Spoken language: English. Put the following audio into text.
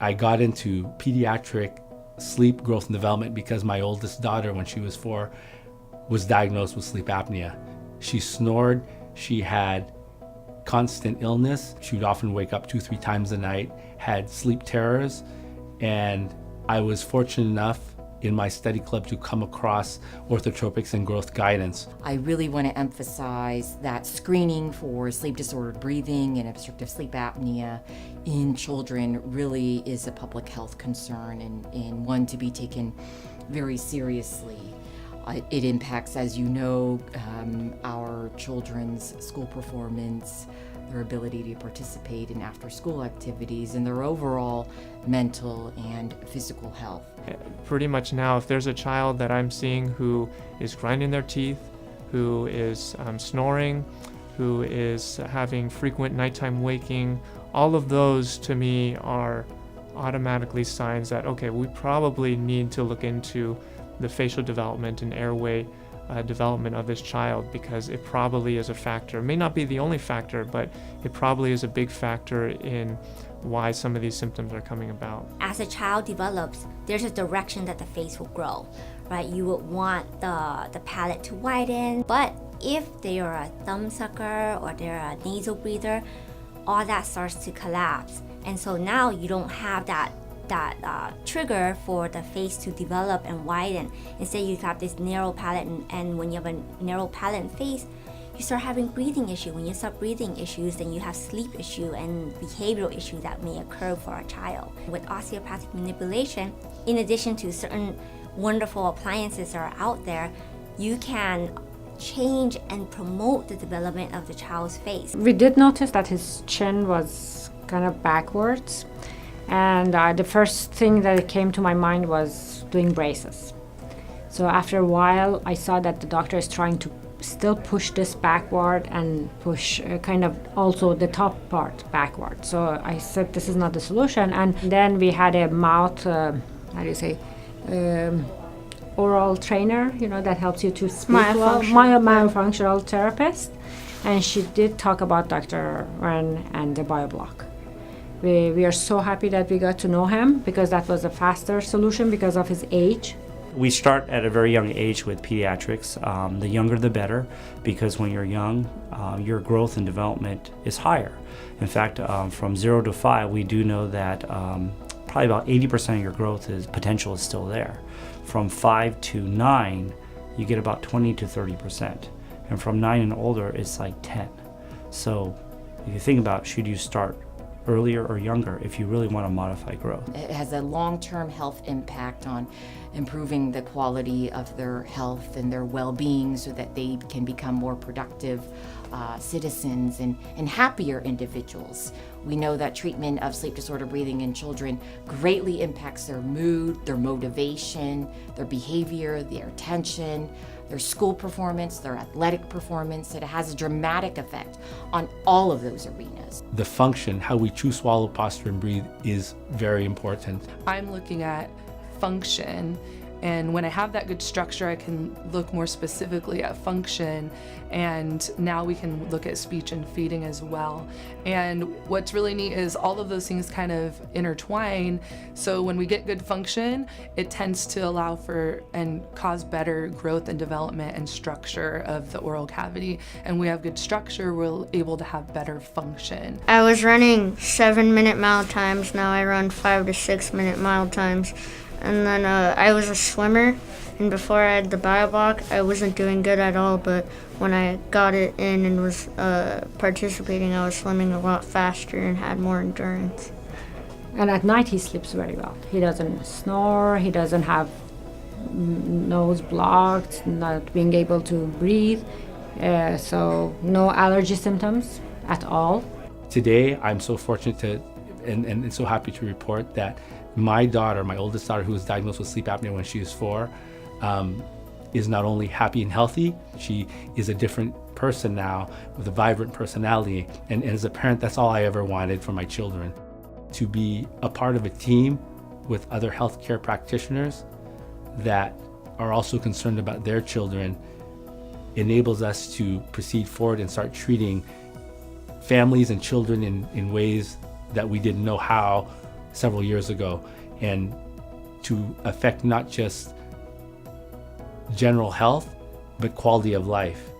I got into pediatric sleep growth and development because my oldest daughter, when she was 4, was diagnosed with sleep apnea. She snored, she had constant illness. She would often wake up 2-3 times a night, had sleep terrors, and I was fortunate enough in my study club to come across orthotropics and growth guidance. I really want to emphasize that screening for sleep disordered breathing and obstructive sleep apnea in children really is a public health concern and one to be taken very seriously. It impacts, as you know, our children's school performance, their ability to participate in after-school activities, and their overall mental and physical health. Pretty much now, if there's a child that I'm seeing who is grinding their teeth, who is snoring, who is having frequent nighttime waking, all of those to me are automatically signs that, okay, we probably need to look into the facial development and airway development of this child, because it probably is a factor. It may not be the only factor, but it probably is a big factor in why some of these symptoms are coming about. As a child develops, there's a direction that the face will grow, right? You would want the palate to widen, but if they are a thumb sucker or they're a nasal breather, all that starts to collapse. And so now you don't have that trigger for the face to develop and widen. Instead, you have this narrow palate, and when you have a narrow palate and face, you start having breathing issue. When you start breathing issues, then you have sleep issue and behavioral issue that may occur for a child. With osteopathic manipulation, in addition to certain wonderful appliances that are out there, you can change and promote the development of the child's face. We did notice that his chin was kind of backwards. And the first thing that came to my mind was doing braces. So after a while, I saw that the doctor is trying to still push this backward and push kind of also the top part backward. So I said, this is not the solution. And then we had a mouth, oral trainer, that helps you to speak well, myofunctional therapist. And she did talk about Dr. Ren and the BioBlock. We are so happy that we got to know him, because that was a faster solution because of his age. We start at a very young age with pediatrics. The younger the better, because when you're young, your growth and development is higher. In fact, from 0 to 5, we do know that probably about 80% of your growth potential is still there. From 5 to 9, you get about 20 to 30%. And from 9 and older, it's like 10. So if you think about, should you start earlier or younger if you really want to modify growth? It has a long-term health impact on improving the quality of their health and their well-being so that they can become more productive citizens and happier individuals. We know that treatment of sleep disorder breathing in children greatly impacts their mood, their motivation, their behavior, their attention, their school performance, their athletic performance. It has a dramatic effect on all of those arenas. The function, how we chew, swallow, posture, and breathe is very important. I'm looking at function, and when I have that good structure, I can look more specifically at function, and now we can look at speech and feeding as well. And what's really neat is all of those things kind of intertwine, so when we get good function, it tends to allow for and cause better growth and development and structure of the oral cavity. And we have good structure, we're able to have better function. I was running 7-minute mile times, now I run 5 to 6 minute mile times. And then I was a swimmer, and before I had the BioBlock, I wasn't doing good at all, but when I got it in and was participating, I was swimming a lot faster and had more endurance. And at night he sleeps very well. He doesn't snore, he doesn't have nose blocked, not being able to breathe, so no allergy symptoms at all. Today, I'm so fortunate to and so happy to report that my daughter, my oldest daughter, who was diagnosed with sleep apnea when she was 4, is not only happy and healthy, she is a different person now with a vibrant personality. And as a parent, that's all I ever wanted for my children. To be a part of a team with other healthcare practitioners that are also concerned about their children enables us to proceed forward and start treating families and children in ways that we didn't know how several years ago, and to affect not just general health, but quality of life.